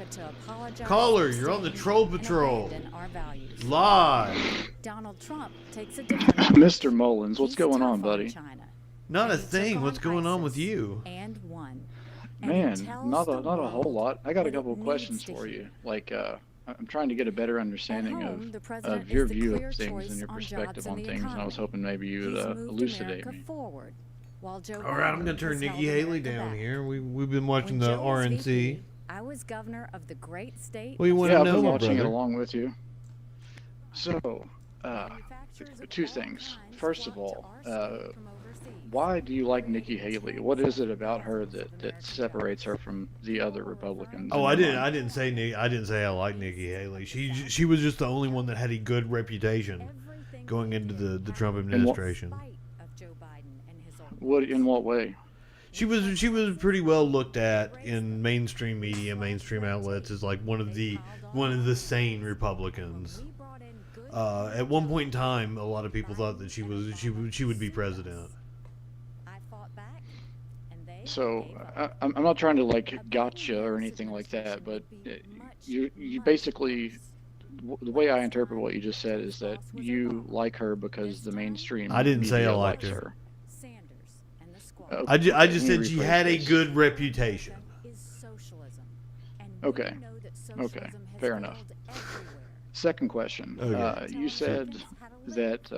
America to apologize. Caller, you're on the Troll Patrol. Our values. Live. Donald Trump takes a different Mr. Mullins, what's going on, buddy? China, Not a thing. What's going on with you? and won. Man, not a whole lot. I got a couple of questions for you. Like, I'm trying to get a better understanding of your view of things and your perspective on things, and I was hoping maybe you would elucidate me. All right, I'm going to turn Nikki Haley down here. We've been watching the RNC. I was governor of the great state. What do you want Yeah, to I've know, been my watching it brother? along with you. So, two things. First of all, why do you like Nikki Haley? What is it about her that separates her from the other Republicans? Oh, I didn't say I like Nikki Haley. She was just the only one that had a good reputation going into the Trump administration. In what way? She was pretty well looked at in mainstream media, mainstream outlets as like one of the sane Republicans. At one point in time, a lot of people thought that she would be president. So I'm not trying to like gotcha or anything like that, but you basically, the way I interpret what you just said is that you like her because the mainstream. I didn't say I media liked likes her. Okay. I just Can you said she rephrase had a this? good reputation. Okay. Okay. Fair enough. Second question. Okay. You said that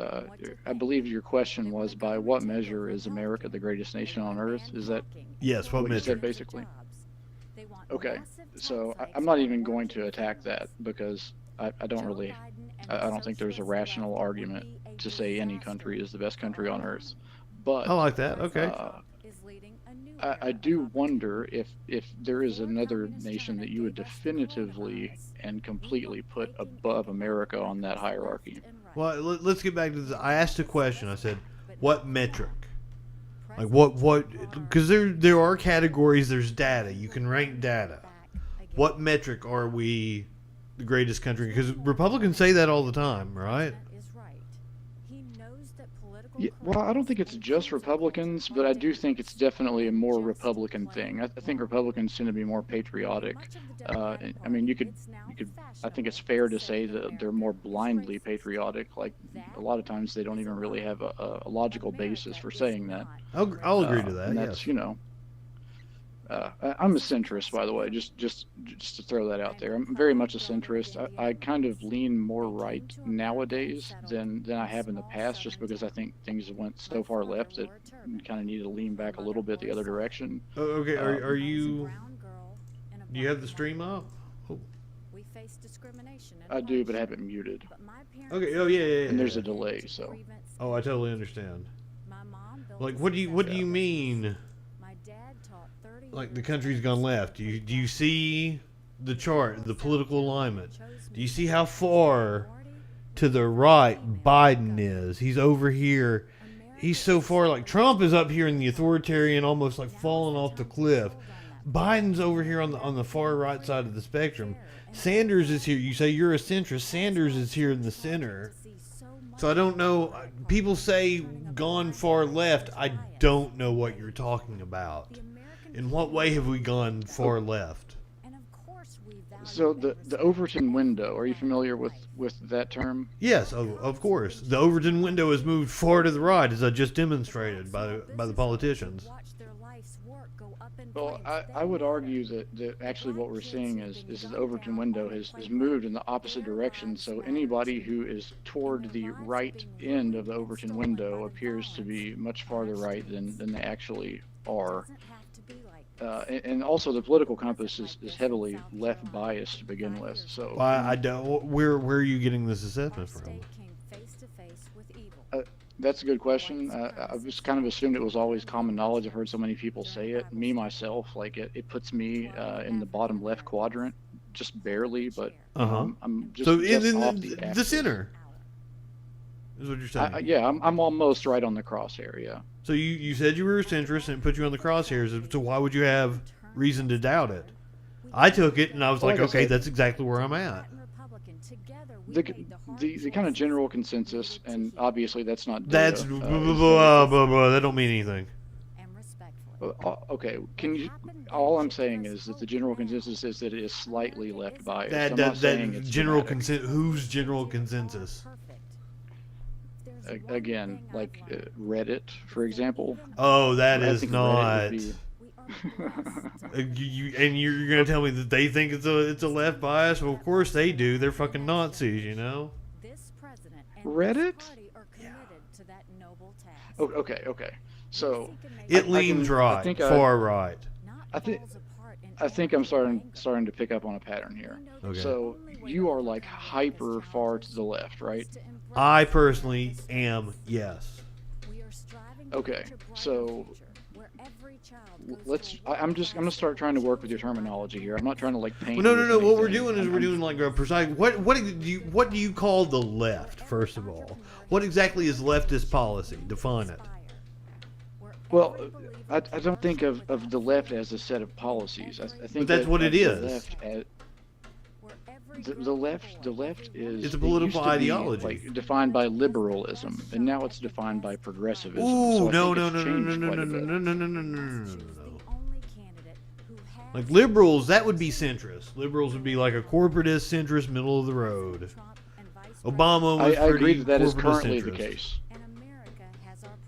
I believe your question was, by what measure is America the greatest nation on earth? Is that Yes, what what you said metric? basically? Okay. So I'm not even going to attack that because I don't think there's a rational argument to say any country is the best country on earth. But I like that. Okay. I do wonder if there is another nation that you would definitively and completely put above America on that hierarchy. Well, let's get back to this. I asked a question. I said, what metric? Like what? Because there are categories. There's data. You can rank data. What metric are we the greatest country? Because Republicans say that all the time, right? Yeah, well, I don't think it's just Republicans, but I do think it's definitely a more Republican thing. I think Republicans tend to be more patriotic. I mean, you could. I think it's fair to say that they're more blindly patriotic. Like a lot of times, they don't even really have a logical basis for saying that. I'll agree to that. And that's, Yes. you know. I'm a centrist, by the way, just to throw that out there. I'm very much a centrist. I kind of lean more right nowadays than I have in the past, just because I think things went so far left that you kind of need to lean back a little bit the other direction. Oh, okay. Are you? Do you have the stream up? Oh. I do, but I have it muted. Okay. Oh yeah. And there's a delay, so. Oh, I totally understand. Like, what do you mean? Like the country's gone left. Do you see the chart, the political alignment? Do you see how far to the right Biden is? He's over here. He's so far, like Trump is up here in the authoritarian, almost like falling off the cliff. Biden's over here on the far right side of the spectrum. Sanders is here. You say you're a centrist. Sanders is here in the center. So I don't know. People say gone far left. I don't know what you're talking about. In what way have we gone far left? So the Overton window, are you familiar with that term? Yes, of course. The Overton window has moved far to the right, as I just demonstrated by the politicians. Well, I would argue that actually what we're seeing is the Overton window has moved in the opposite direction. So anybody who is toward the right end of the Overton window appears to be much farther right than they actually are. And also the political compass is heavily left biased to begin with. So I don't. Where are you getting this assessment from? That's a good question. I just kind of assumed it was always common knowledge. I've heard so many people say it. Me myself, like it puts me in the bottom left quadrant, just barely, but I'm just, so just in off the center is what you're saying. Yeah, I'm almost right on the crosshair. Yeah. So you said you were a centrist and it put you on the crosshairs. So why would you have reason to doubt it? I took it and I was like, okay, that's exactly where I'm at. The kind of general consensus, and obviously that's not data, That's that don't mean anything. Okay, can you? All I'm saying is that the general consensus is that it is slightly left biased. I'm not That saying it's general dramatic. whose general consensus? Again, like Reddit, for example. Oh, that I is think not. Reddit would be. And you're gonna tell me that they think it's a left bias? Well, of course they do. They're fucking Nazis, you know. Reddit? Yeah. Oh, okay. So It leans right, I think far right. I think I'm starting to pick up on a pattern here. Okay. So you are like hyper far to the left, right? I personally am, yes. Okay, so I'm gonna start trying to work with your terminology here. I'm not trying to like paint. Well, no. What we're doing is we're doing like a precise. What do you call the left? First of all, what exactly is leftist policy? Define it. Well, I don't think of the left as a set of policies. I think But that's what it is. The left is. It's a political it used to be, ideology. like, defined by liberalism, and now it's defined by progressivism. Ooh, so no. Like liberals, that would be centrist. Liberals would be like a corporatist, centrist, middle of the road. Obama was I agree pretty that is corporatist currently centrist. the case.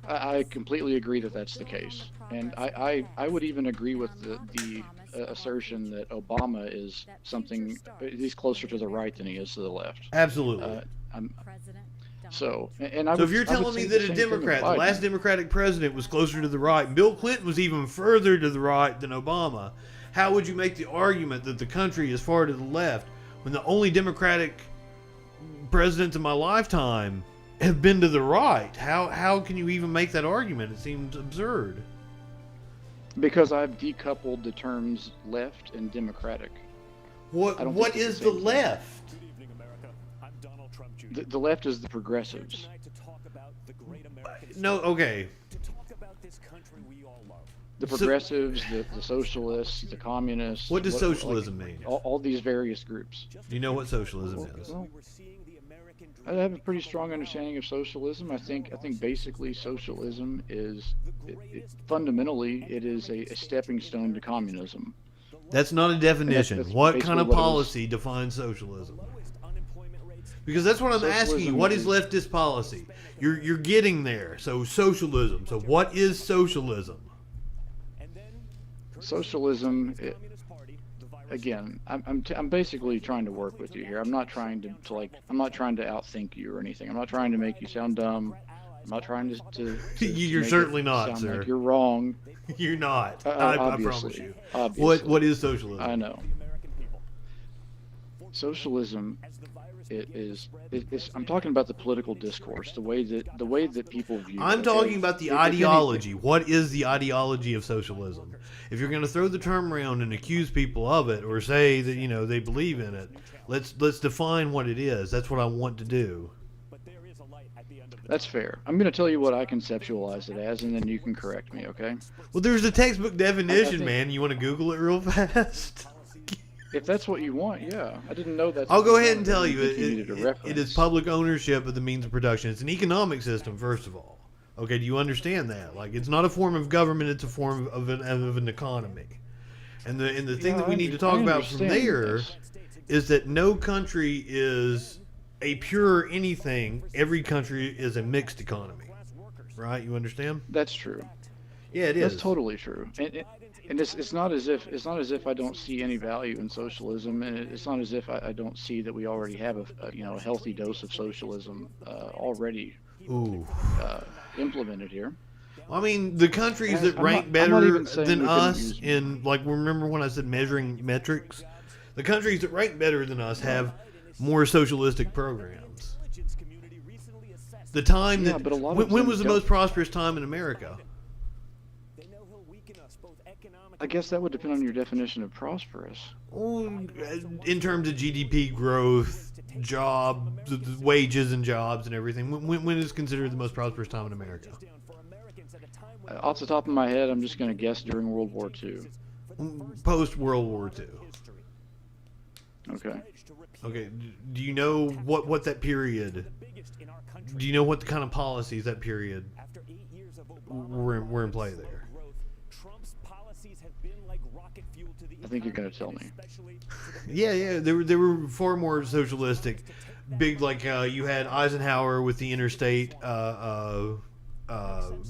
I completely agree that that's the case, and I would even agree with the assertion that Obama is something. He's closer to the right than he is to the left. Absolutely. So if you're telling me that a Democrat, the last Democratic president, was closer to the right, and Bill Clinton was even further to the right than Obama, how would you make the argument that the country is far to the left when the only Democratic presidents in my lifetime have been to the right? How can you even make that argument? It seems absurd. Because I've decoupled the terms left and democratic. What is the left? Good evening, America. I'm Donald Trump Jr. The left is the progressives. No, okay. To talk about this country we all love. The progressives, the socialists, the communists. What does socialism mean? All these various groups. Do you know what socialism is? Well, I have a pretty strong understanding of socialism. I think basically socialism is fundamentally it is a stepping stone to communism. That's not a definition. That's What kind of basically what it policy defines socialism? Because that's what I'm asking you. What is leftist policy? You're getting there. So socialism. So what is socialism? Socialism. Again, I'm basically trying to work with you here. I'm not trying to I'm not trying to outthink you or anything. I'm not trying to make you sound dumb. I'm not trying to You're make certainly it not, sound sir. like you're wrong. You're not. I promise Obviously, you. obviously. What is socialism? I know. Socialism is I'm talking about the political discourse, the way that people view. I'm it, talking okay? about the If ideology. What is the ideology of socialism? If you're going to throw the term around and accuse people of it, or say that they believe in it, let's define what it is. That's what I want to do. That's fair. I'm going to tell you what I conceptualize it as, and then you can correct me, okay? Well, there's a textbook definition, think- man. You want to Google it real fast? If that's what you want, yeah. I didn't know that. I'll go ahead and tell you, needed a it reference. is public ownership of the means of production. It's an economic system, first of all. Okay, do you understand that? Like, it's not a form of government; it's a form of an economy. And the thing that we need to talk about from there is that no country is a pure anything. Every country is a mixed economy, right? You understand? That's true. Yeah, it is. That's totally true. And it's not as if I don't see any value in socialism, and it's not as if I don't see that we already have a healthy dose of socialism already implemented here. I mean, the countries that rank better than us in, like, remember when I said measuring metrics? The countries that rank better than us have more socialistic programs. The time that but a lot of when them was the don't. most prosperous time in America? I guess that would depend on your definition of prosperous. In terms of GDP growth, wages and jobs and everything, when is considered the most prosperous time in America? Off the top of my head, I'm just going to guess during World War II. Post World War II. Okay. Okay. Do you know what that period? Do you know what the kind of policies that period were in play there? Trump's policies have been like rocket fuel to the I think you're gonna tell economy, me. especially to the Yeah, they were far more socialistic. Big, like, you had Eisenhower with the interstate,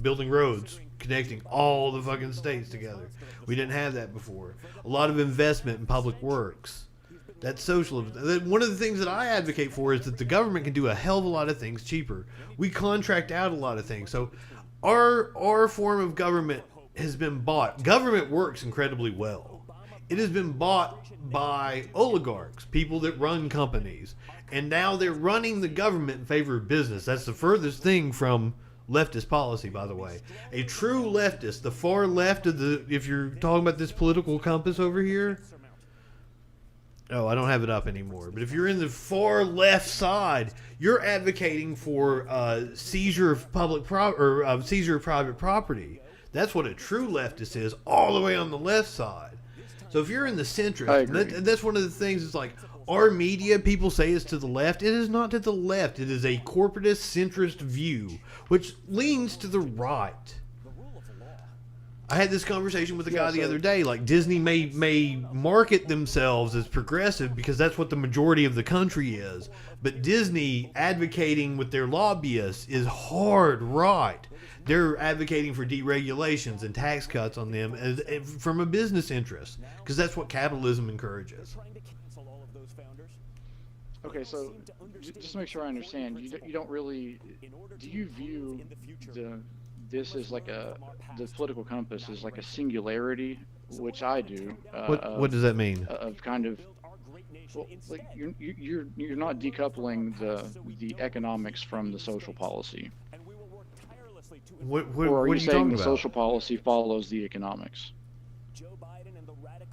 building roads, connecting all the fucking states together. We didn't have that before. A lot of investment in public works. That's socialism. One of the things that I advocate for is that the government can do a hell of a lot of things cheaper. We contract out a lot of things. So our form of government has been bought. Government works incredibly well. It has been bought by oligarchs, people that run companies. And now they're running the government in favor of business. That's the furthest thing from leftist policy, by the way. A true leftist, the far left of the, if you're talking about this political compass over here. Oh, I don't have it up anymore. But if you're in the far left side, you're advocating for seizure of seizure of private property. That's what a true leftist is, all the way on the left side. So if you're in the centrist, that's one of the things. It's like our media, people say it's to the left. It is not to the left. It is a corporatist centrist view, which leans to the right. I had this conversation with a guy the other day. Like, Disney may market themselves as progressive because that's what the majority of the country is. But Disney advocating with their lobbyists is hard right. They're advocating for deregulations and tax cuts on them from a business interest, because that's what capitalism encourages. Okay, so just to make sure I understand, you don't really, do you view this as like the political compass is like a singularity, which I do. What does that mean? Of kind of, well, like you're not decoupling the economics from the social policy. What or are are you you saying talking the about? social policy follows the economics?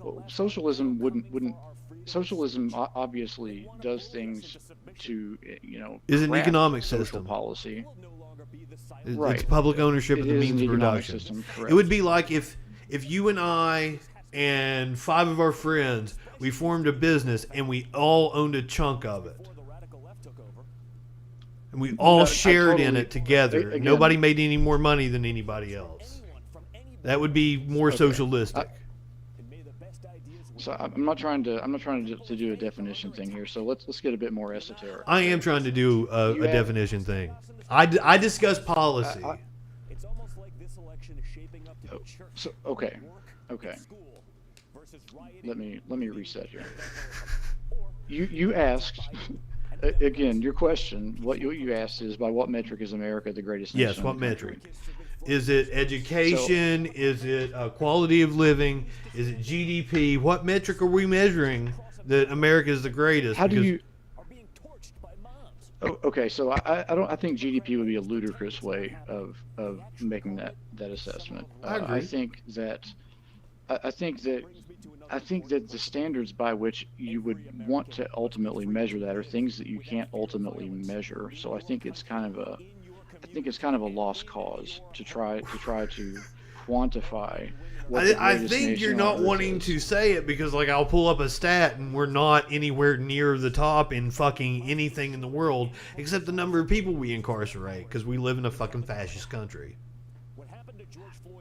Well, socialism wouldn't. Socialism obviously does things to, Is an craft economic social system. policy. It's Right. public ownership of It the is means an of economic production. system, correct. It would be like if you and I and 5 of our friends, we formed a business and we all owned a chunk of it. And we all I shared in totally- it together. again- Nobody made any more money than anybody else. That would be more Okay. socialistic. So I'm not trying to do a definition thing here. So let's get a bit more esoteric. I am trying to do a You have- definition thing. I discuss policy. It's almost like this election is shaping up to be church, So okay. work, school versus rioting. Let me reset here. You asked again. Your question. What you asked is, by what metric is America the greatest nation? Yes, in what the country? metric? Is it education? Is it quality of living? Is it GDP? What metric are we measuring that America is the greatest? How do Because you? Are being torched by moms. Okay, so I think GDP would be a ludicrous way of making that assessment. I agree. I think that the standards by which you would want to ultimately measure that are things that you can't ultimately measure. So I think it's kind of a lost cause to try to quantify what the I greatest think nation you're on not earth wanting is. to say it because, like, I'll pull up a stat and we're not anywhere near the top in fucking anything in the world except the number of people we incarcerate because we live in a fucking fascist country.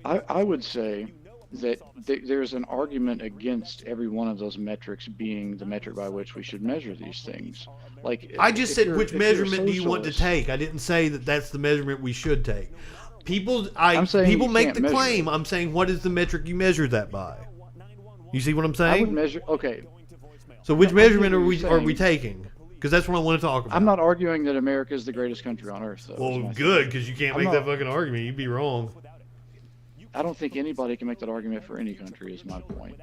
I would say that there's an argument against every one of those metrics being the metric by which we should measure these things. Like, I just if said, you're- which if you're a measurement do you want to socialist- take? I didn't say that that's the measurement we should take. People I'm saying people you make can't the measure claim. it. I'm saying, what is the metric you measure that by? You see what I'm I would saying? measure. Okay, So which I get measurement what are you're we saying. taking? Because that's what I want to talk about. I'm not arguing that America is the greatest country on earth, though. is Well, my good, thing. because you can't I'm make not- that fucking argument. You'd be wrong. I don't think anybody can make that argument for any country. Is my point.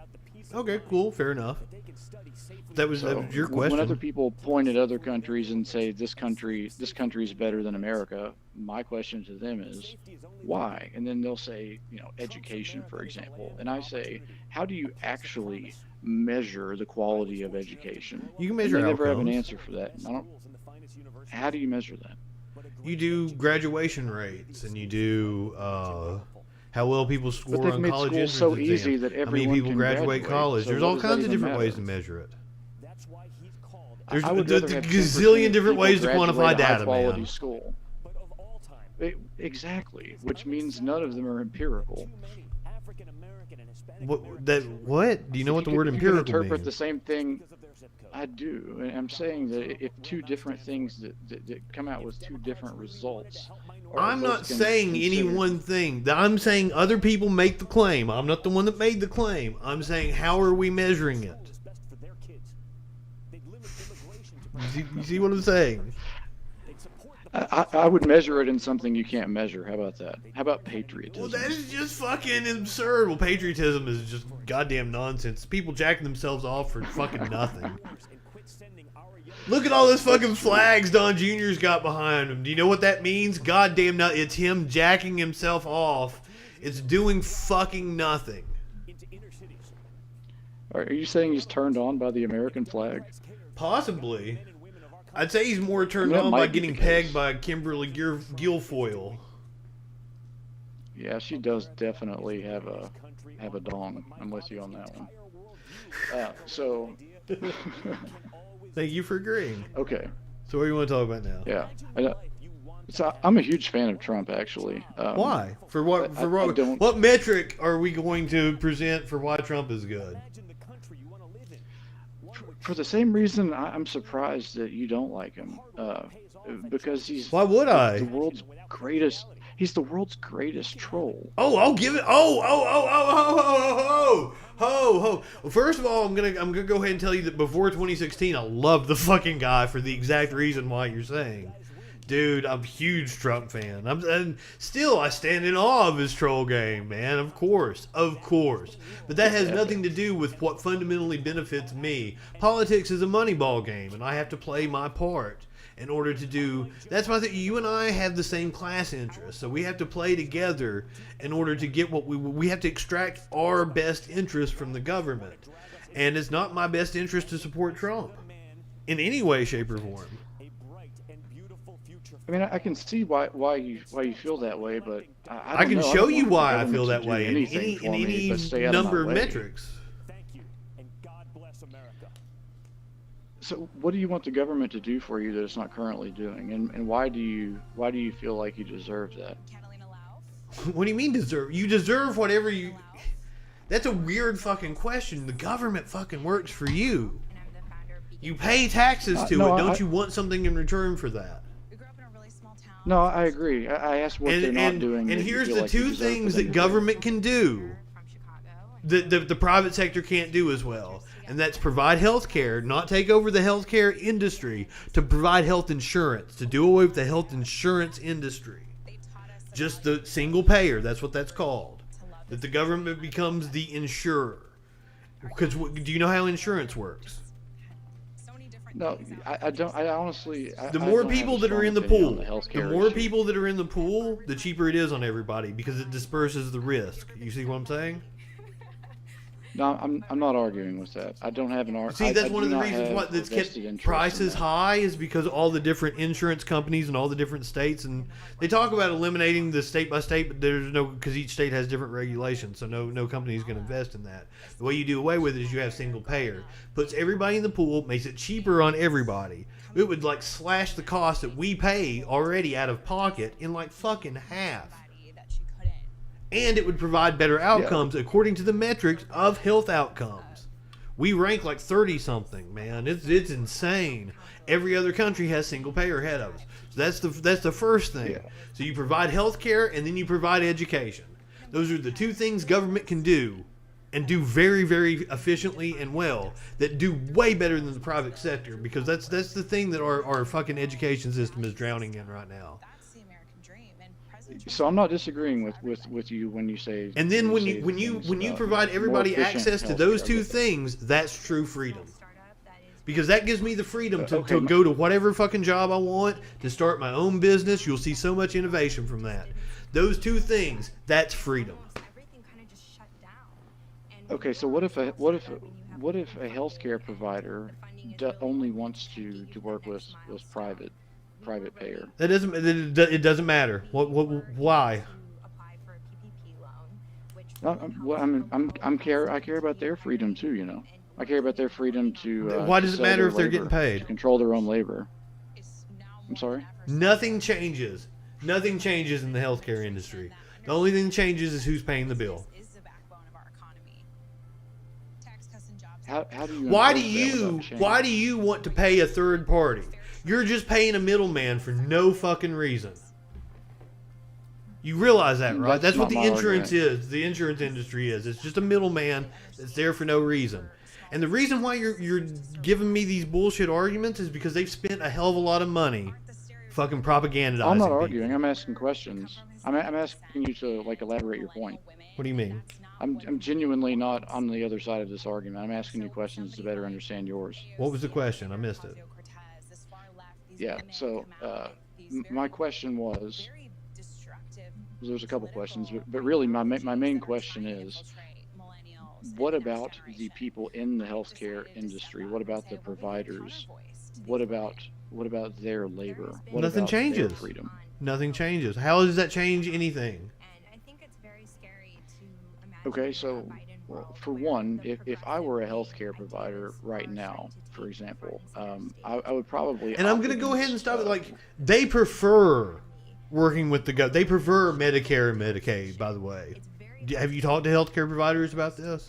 Okay, cool, fair enough. That was So your when other question. people point at other countries and say this country is better than America, my question to them is why? And then they'll say, education, for example. And I say, how do you actually measure the quality of education? You can And measure they never have an outcomes. answer for that. How do you measure that? You do graduation rates, and you do how well people score they've on made college school entrance so exams. easy that How many everyone people can graduate graduate, college? so There's what all does that kinds of even different ways matter? to measure it. That's why he's called There's I would the rather have 10% gazillion different people ways to graduate quantify a data, high-quality man. school. but of all time. Exactly, which means none of them are empirical. African American and Hispanic What Americans that? children What? Do you know what the word You can empirical interpret the means? same thing. because of their zip code. I do. And I'm saying that if two different things that come out with two different results. I'm not saying any one thing. I'm saying other people make the claim. I'm not the one that made the claim. I'm saying how are we measuring it? Is best for their kids. They'd limit immigration to You see what I'm saying? they'd support the I would measure it in something you can't measure. How about that? How about Well, patriotism? that is just fucking absurd. Well, patriotism is just goddamn nonsense. People jacking themselves off for fucking nothing. wars and quit sending our young Look at all those fucking flags Don Jr.'s got behind him. Do you know what that means? Goddamn, it's him jacking himself off. It's doing fucking nothing. into inner cities. Are you saying he's turned on by the American flag? Possibly. I'd say he's more turned That on by might be getting the case. pegged by Kimberly Guilfoyle. Yeah, she does definitely have a dong. I'm with you on that one. So, Thank you for agreeing. okay, So what do you want to talk about now? yeah. So I'm a huge fan of Trump, actually. Why? For what? For I what? don't- What metric are we going to present for why Trump is good? Imagine the country you want to live in. One where For the same reason, I'm surprised that you don't like him. Because he's Why would the I? world's greatest. He's the world's greatest troll. Oh, I'll give it. Oh. Well, first of all, I'm gonna go ahead and tell you that before 2016, I loved the fucking guy for the exact reason why you're saying. Dude, I'm a huge Trump fan. And still, I stand in awe of his troll game, man. Of course. But that has nothing to do with what fundamentally benefits me. Politics is a moneyball game, and I have to play my part in order to do. That's why you and I have the same class interests, so we have to play together in order to get what we have to extract our best interest from the government. And it's not my best interest to support Trump in any way, shape, or form. a bright and beautiful future I mean, I can see why you feel that way, but I don't can know. I show don't you want the why I government feel to that do way in anything any, for in me, any but stay out of number my of way. metrics. Thank you, and God bless America. So, what do you want the government to do for you that it's not currently doing, and why do you feel like you deserve that? What do you mean deserve? You deserve whatever you. That's a weird fucking question. The government fucking works for you. You pay taxes to no, it. Don't I- you want something in return for that? No, I agree. I asked what they're not doing. And that you here's feel the like you two deserve for things them that to do. government can do that the private sector can't do as well. And that's provide health care, not take over the healthcare industry, to provide health insurance, to do away with the health insurance industry. Just the single payer, that's what that's called. That the government becomes the insurer. Because do you know how insurance works? No, I don't. I honestly. The more people that are in the pool, the healthcare more issue. people that are in the pool, the cheaper it is on everybody because it disperses the risk. You see what I'm saying? No, I'm not arguing with that. I don't have an argument. See, that's one of the reasons why that's kept prices high is because all the different insurance companies and all the different states, and they talk about eliminating the state by state, but there's no, because each state has different regulations, so no company is going to invest in that. The way you do away with it is you have single payer, puts everybody in the pool, makes it cheaper on everybody. It would like slash the cost that we pay already out of pocket in like fucking half. And it would provide better outcomes according to the metrics of health outcomes. We rank like 30 something, man. It's insane. Every other country has single payer ahead of us. So that's the first thing. Yeah. So you provide health care and then you provide education. Those are the two things government can do and do very, very efficiently and well, that do way better than the private sector, because that's the thing that our fucking education system is drowning in right now. So I'm not disagreeing with you when you say. And then when you things provide about everybody more efficient access to those healthcare. two things, that's true freedom. Because that gives me the freedom to Okay. go to whatever fucking job I want, to start my own business. You'll see so much innovation from that. Those two things, that's freedom. Okay, so what if a healthcare provider only wants to work with private payer? That doesn't. It doesn't matter. Why? I care about their freedom too. You know, I care about their freedom to. Why to does it sell matter their if they're labor, getting paid? to control their own labor? I'm sorry. Nothing changes. Nothing changes in the healthcare industry. The only thing that changes is who's paying the bill. How do you? Why do enforce that you? without change? Why do you want to pay a third party? You're just paying a middleman for no fucking reason. You realize that, right? That's what not the my insurance argument. is. The insurance industry is. It's just a middleman that's there for no reason. And the reason why you're giving me these bullshit arguments is because they've spent a hell of a lot of money fucking propagandizing I'm not people. arguing. I'm asking questions. I'm asking you to like elaborate your point. What do you mean? I'm genuinely not on the other side of this argument. I'm asking you questions to better understand yours. What was the question? I missed it. Yeah. So my question was. There's a couple questions, but really my main question is, what about the people in the healthcare industry? What about the providers? What about their labor? What Nothing about their changes. freedom? Nothing changes. How does that change anything? Okay, so well, for one, if I were a healthcare provider right now, for example, I would probably. And I'm going to go ahead and stop it. Like, they prefer working with the government. They prefer Medicare and Medicaid, by the way. Have you talked to healthcare providers about this?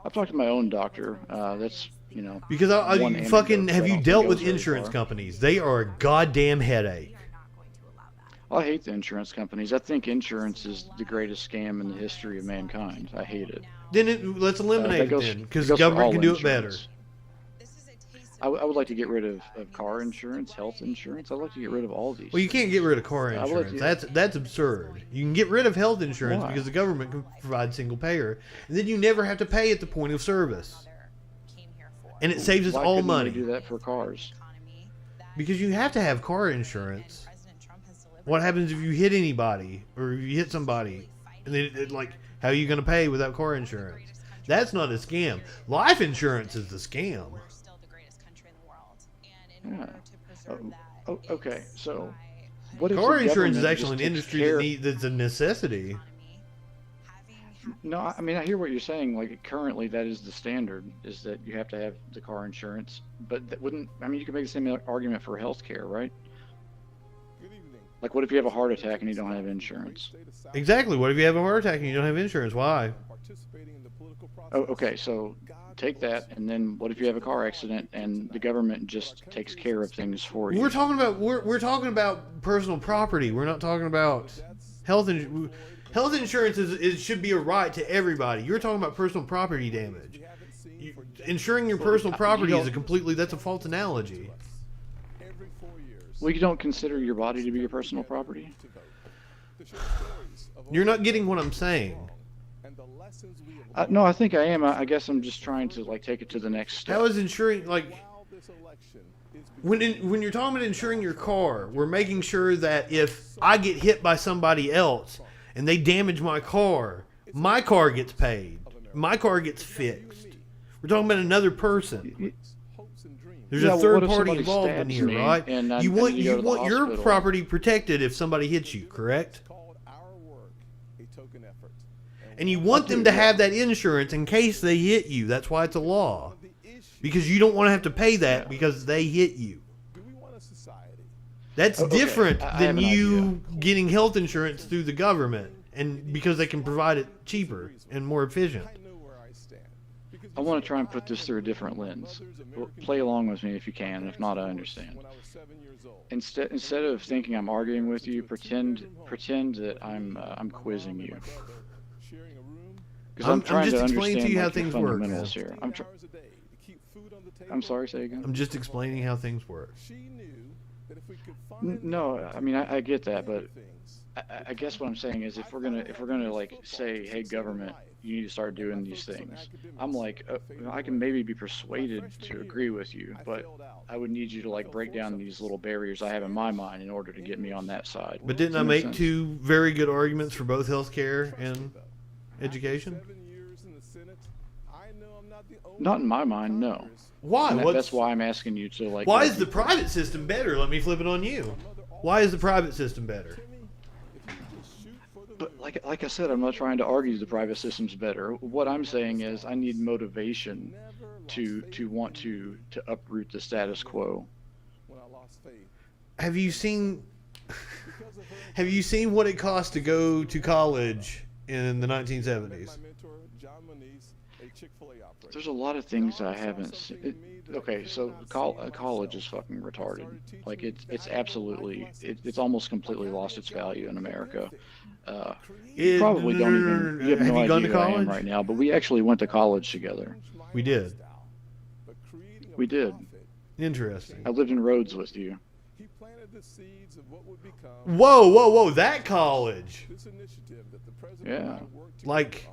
I've talked to my own doctor. That's, you know. Because one you fucking anecdote, have I you don't dealt think with goes very insurance far. companies? They are a goddamn headache. I hate the insurance companies. I think insurance is the greatest scam in the history of mankind. I hate it. Then let's eliminate it then, because the government can do it better. I would like to get rid of car insurance, health insurance. I'd like to get rid of all these. Well, you can't get rid of car I would like insurance. to- That's absurd. You can get rid of health insurance Why? because the government can provide single payer, and then you never have to pay at the point of service, and it saves us Why all couldn't they money. do that for cars? Because you have to have car insurance. What happens if you hit anybody or if you hit somebody, and then like, how are you going to pay without car insurance? That's not a scam. Life insurance is the scam. Yeah. Okay. So, what if Car the insurance is government actually an just takes industry care- that's a necessity. No, I mean I hear what you're saying. Like currently, that is the standard: is that you have to have the car insurance. But that wouldn't. I mean, you could make the same argument for healthcare, right? Like, what if you have a heart attack and you don't have insurance? Exactly. What if you have a heart attack and you don't have insurance? Why? Oh, okay. So take that, and then what if you have a car accident and the government just takes care of things for you? We're talking about personal property. We're not talking about health insurance. Health insurance should be a right to everybody. You're talking about personal property damage. Insuring your personal property is that's a false analogy. Well, you don't consider your body to be your personal property? You're not getting what I'm saying. No, I think I am. I guess I'm just trying to like take it to the next step. How is insuring, like, when you're talking about insuring your car, we're making sure that if I get hit by somebody else and they damage my car gets paid. My car gets fixed. We're talking about another person. There's Yeah, a well, third what if party somebody involved in stabs here, me right? and I You need want to go to the your hospital? property protected if somebody hits you, correct? And you want them to have that insurance in case they hit you. That's why it's a law. Because you don't want to have to pay that because they hit you. That's Okay, different I than have an you getting health insurance through the government, and because they can provide it cheaper and more efficient. I want to try and put this through a different lens. Well, play along with me if you can. If not, I understand. Instead of thinking I'm arguing with you, pretend that I'm quizzing you. Because I'm trying just to explaining to you understand, how like, things your work, fundamentals man. here. I'm sorry. Say again. I'm just explaining how things work. No, I mean I get that, but I guess what I'm saying is if we're gonna like say, hey government, you need to start doing these things. I'm like, I can maybe be persuaded to agree with you, but I would need you to like break down these little barriers I have in my mind in order to get me on that side. But didn't Does I that make sense? two very good arguments for both healthcare and education? Not in my mind, no. Why? And What's- that's why I'm asking you to like. Why is the private system better? Let me flip it on you. Why is the private system better? But like I said, I'm not trying to argue the private system's better. What I'm saying is I need motivation to want to uproot the status quo. Have you seen what it cost to go to college in the 1970s? there's a lot of things I haven't seen. Okay, so college is fucking retarded. Like it's absolutely it's almost completely lost its value in America. You probably don't even you have no you gone idea to who I am college? right now, but we actually went to college together. We did. We did. Interesting. I lived in Rhodes with you. Whoa, whoa, whoa! That college. Yeah. Like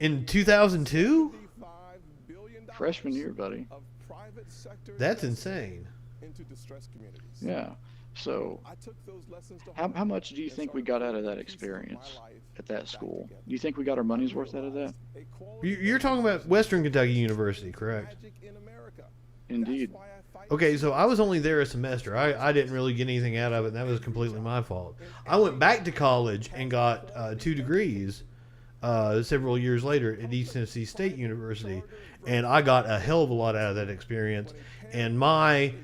in 2002? Freshman year, buddy. That's insane. Yeah. So, how much do you think we got out of that experience at that school? Do you think we got our money's worth out of that? You're talking about Western Kentucky University, correct? Indeed. Okay, so I was only there a semester. I didn't really get anything out of it, and that was completely my fault. I went back to college and got 2 degrees several years later at East Tennessee State University, and I got a hell of a lot out of that experience. And my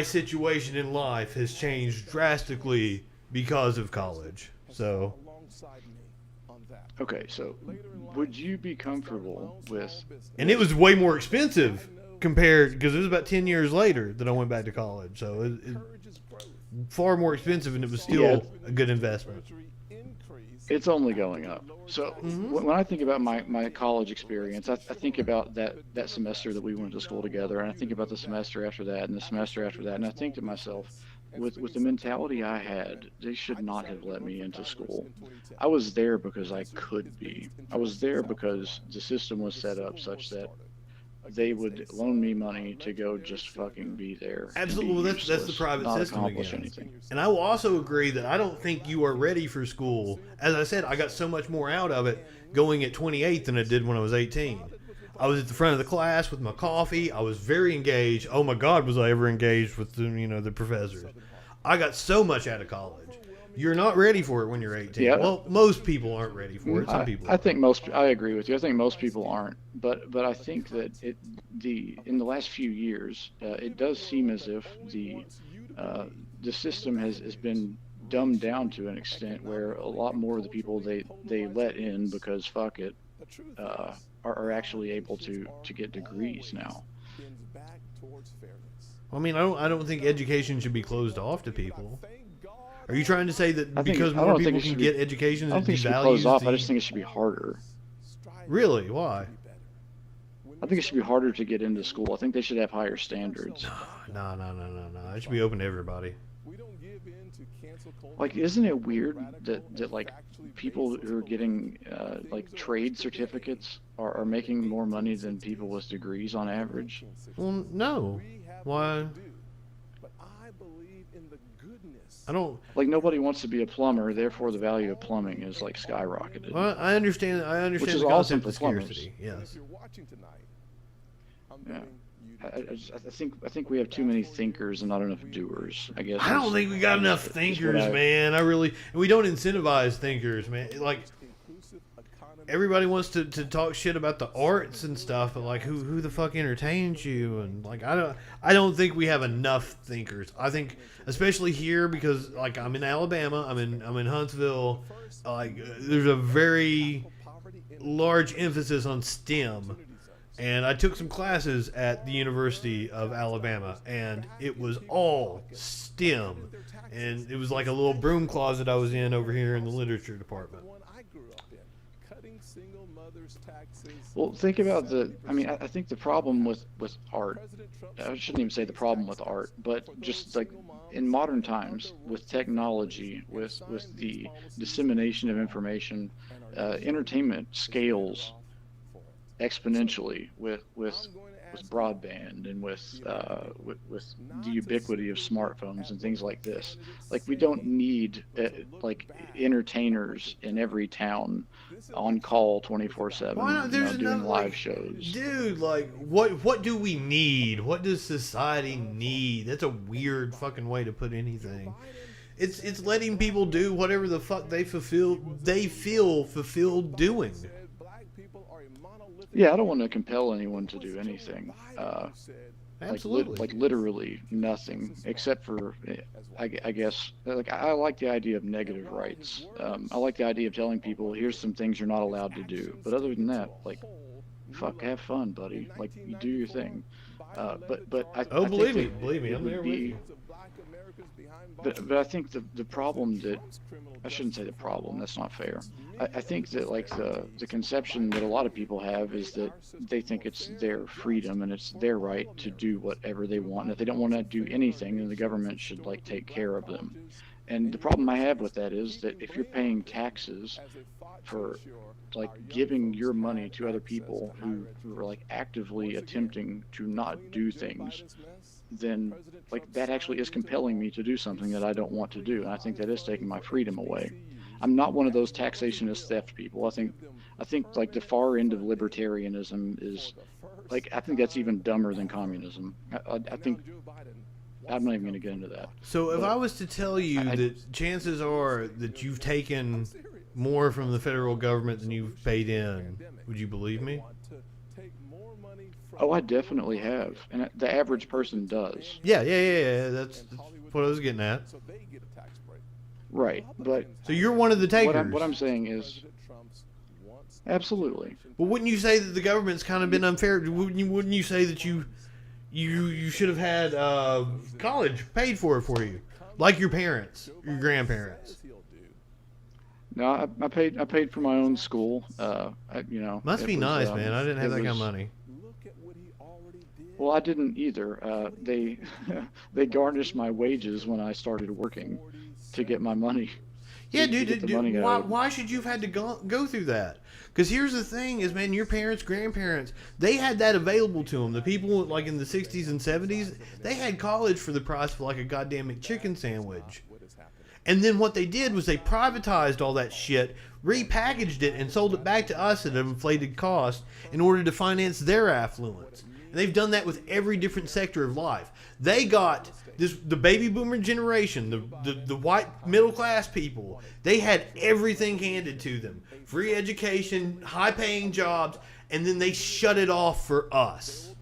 situation in life has changed drastically because of college. So, okay, so would you be comfortable with? and it was way more expensive compared, because it was about 10 years later that I went back to college. So it far more expensive, and it was still a good investment. It's only going up. So when I think about my college experience, I think about that semester that we went to school together, and I think about the semester after that, and the semester after that, and I think to myself, with the mentality I had, they should not have let me into school. I was there because I could be. I was there because the system was set up such that they would loan me money to go just fucking be there. Absolutely, well, that's the useless, private not system accomplish again. anything. And I will also agree that I don't think you are ready for school. As I said, I got so much more out of it going at 28 than I did when I was 18. I was at the front of the class with my coffee. I was very engaged. Oh my God, was I ever engaged with the professors? I got so much out of college. You're not ready for it when you're 18. Yeah. Well, most people aren't ready for it. Some people I think I agree with you. I think most people aren't. But I think that in the last few years, it does seem as if the system has been dumbed down to an extent where a lot more of the people they let in because fuck it are actually able to get degrees now. I mean, I don't think education should be closed off to people. Are you trying to say that because more people can get education, I don't think it should be closed off. I just think it should be harder. Really? Why? I think it should be harder to get into school. I think they should have higher standards. No. It should be open to everybody. Like, isn't it weird that like people who are getting like trade certificates are making more money than people with degrees on average? Well, no. Why? I don't. Like, nobody wants to be a plumber, therefore the value of plumbing is like skyrocketed. Well, I understand. Which is the awesome concept for of plumbers. scarcity. Yes. Yeah. I think we have too many thinkers and not enough doers. I guess. I don't think we got enough thinkers, man. We don't incentivize thinkers, man. Like, everybody wants to talk shit about the arts and stuff, but like, who the fuck entertains you? And like, I don't think we have enough thinkers. I think, especially here, because like I'm in Alabama, I'm in Huntsville. Like, there's a very large emphasis on STEM. And I took some classes at the University of Alabama, and it was all STEM. And it was like a little broom closet I was in over here in the literature department. Well, think about I think the problem with art, I shouldn't even say the problem with art, but just like in modern times with technology, with the dissemination of information, entertainment scales exponentially with broadband and with the ubiquity of smartphones and things like this. Like, we don't need like entertainers in every town on call 24/7, doing live shows. Dude, like, what do we need? What does society need? That's a weird fucking way to put anything. It's letting people do whatever the fuck they feel fulfilled doing. Yeah, I don't want to compel anyone to do anything. Absolutely. Like literally nothing, except for, I guess, like, I like the idea of negative rights. I like the idea of telling people, here's some things you're not allowed to do. But other than that, like, fuck, have fun, buddy. Like, you do your thing. But I Oh, I believe think me, that it I'm would there with be, you. but I think the problem that, I shouldn't say the problem, that's not fair. I think that like the conception that a lot of people have is that they think it's their freedom and it's their right to do whatever they want. And if they don't want to do anything, then the government should like take care of them. And the problem I have with that is that if you're paying taxes for like giving your money to other people who are like actively attempting to not do things, then like that actually is compelling me to do something that I don't want to do. And I think that is taking my freedom away. I'm not one of those taxationist theft people. I think like the far end of libertarianism is like, I think that's even dumber than communism. I think I'm not even going to get into that. So if I was to tell you that chances are that you've taken more from the federal government than you've paid in, would you believe me? Oh, I definitely have, and the average person does. Yeah. That's what I was getting at. Right, but So you're one of the takers. what I'm saying is, absolutely. Well, wouldn't you say that the government's kind of been unfair? Wouldn't you say that you should have had college paid for it for you, like your parents, your grandparents? No, I paid for my own school. Must be nice, man. I didn't have that kind of money. Well, I didn't either. They they garnished my wages when I started working to get my money. Yeah, to get the money why should you have had to go through that? Because here's the thing is, man, your parents, grandparents, they had that available to them. The people like in the 60s and 70s, they had college for the price of like a goddamn McChicken sandwich. And then what they did was they privatized all that shit, repackaged it, and sold it back to us at an inflated cost in order to finance their affluence. And they've done that with every different sector of life. They got the baby boomer generation, the white middle class people. They had everything handed to them. Free education, high paying jobs, and then they shut it off for us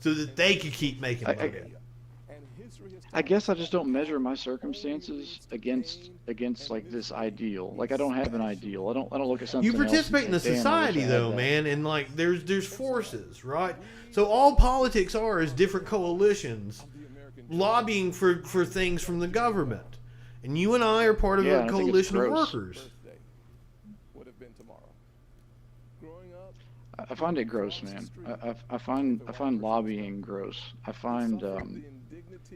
so that they could keep making money. I guess I just don't measure my circumstances against like this ideal. Like I don't have an ideal. I don't look at something. You participate in the society though, man, and like there's forces, right? So all politics are is different coalitions lobbying for things from the government. And you and I are part of a coalition of workers. I find it gross, man. I find lobbying gross. I find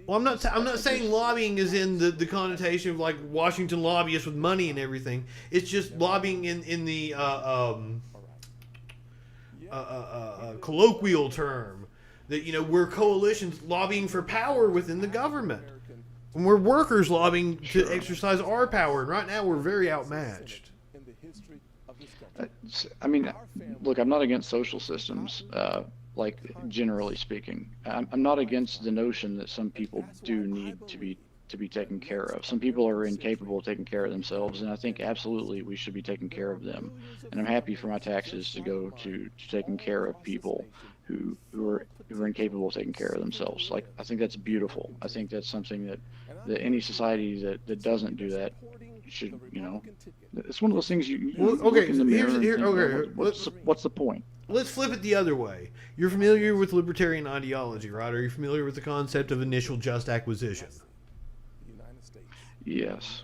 well, I'm not saying lobbying is in the connotation of like Washington lobbyists with money and everything. It's just lobbying in the colloquial term that we're coalitions lobbying for power within the government, and we're workers lobbying to exercise our power. And right now we're very outmatched. I mean, look, I'm not against social systems. Like generally speaking, I'm not against the notion that some people do need to be taken care of. Some people are incapable of taking care of themselves, and I think absolutely we should be taking care of them. And I'm happy for my taxes to go to taking care of people who are incapable of taking care of themselves. Like I think that's beautiful. I think that's something that any society that doesn't do that should, it's one of those things you look in the mirror and think, what's the point? Let's flip it the other way. You're familiar with libertarian ideology, right? Are you familiar with the concept of initial just acquisition? Yes.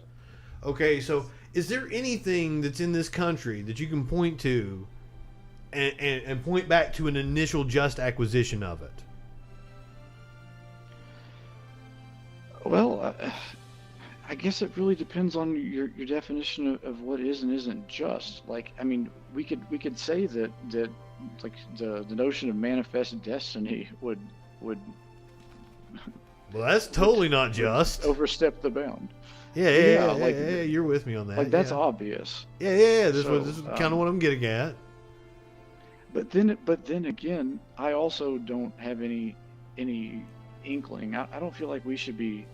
Okay, so is there anything that's in this country that you can point to and point back to an initial just acquisition of it? Well, I guess it really depends on your definition of what is and isn't just. Like, I mean, we could say that like the notion of manifest destiny would well, that's totally not just overstep the bound. Yeah, you're with me on that. Like that's obvious. Yeah. This is kind of what I'm getting at. But then again, I also don't have any inkling. I don't feel like we should be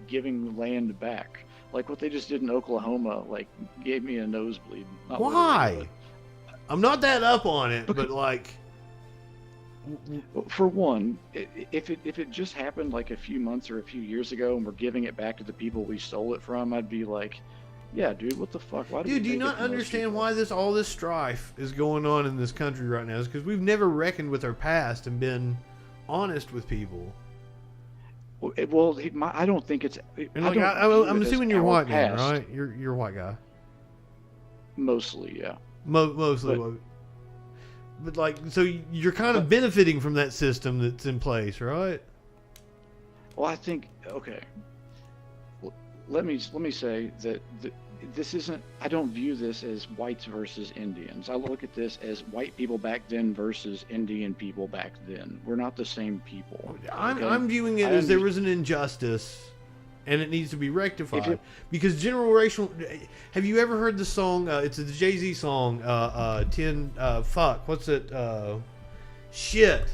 giving land back. Like what they just did in Oklahoma, like gave me a nosebleed. Why? I'm not that up on it, but like, for one, if it just happened like a few months or a few years ago, and we're giving it back to the people we stole it from, I'd be like, Yeah, dude, what the fuck? Why Dude, do you not understand why all this strife is going on in this country right now? It's because we've never reckoned with our past and been honest with people. Well, I don't think it's. And like, I'm assuming you're white, man, right? You're a white guy. Mostly, yeah. Mostly, but like, so you're kind of benefiting from that system that's in place, right? Well, I think okay. Let me say that this isn't. I don't view this as whites versus Indians. I look at this as white people back then versus Indian people back then. We're not the same people. Okay? I'm viewing it as there was an injustice, and it needs to be rectified. Because general racial. Have you ever heard the song? It's a Jay-Z song. Fuck. What's it? Shit.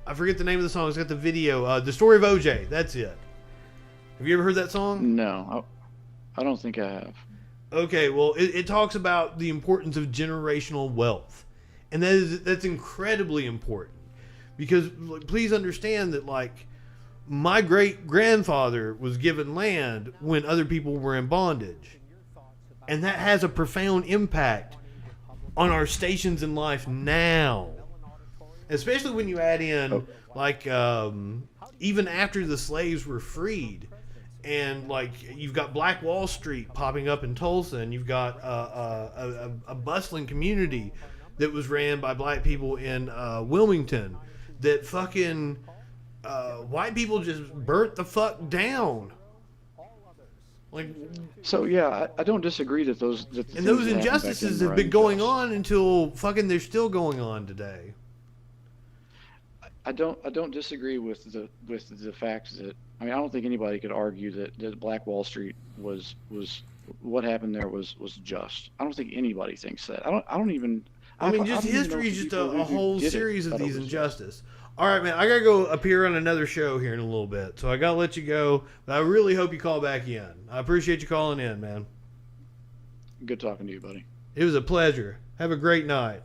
I forget the name of the song. It's got the video. The Story of OJ. That's it. Have you ever heard that song? No, I don't think I have. Okay, well, it talks about the importance of generational wealth, and that's incredibly important because please understand that like my great grandfather was given land when other people were in bondage, and that has a profound impact on our stations in life now, especially when you add in like even after the slaves were freed. And like you've got Black Wall Street popping up in Tulsa, and you've got a bustling community that was ran by black people in Wilmington that fucking white people just burnt the fuck down. Like, so yeah, I don't disagree that those and those injustices have been going on until fucking they're still going on today. I don't disagree with the fact that I don't think anybody could argue that Black Wall Street was what happened there was just. I don't think anybody thinks that. I don't even. I mean, just history is just a whole series of these injustices. All right, man, I gotta go appear on another show here in a little bit, so I gotta let you go. But I really hope you call back in. I appreciate you calling in, man. Good talking to you, buddy. It was a pleasure. Have a great night.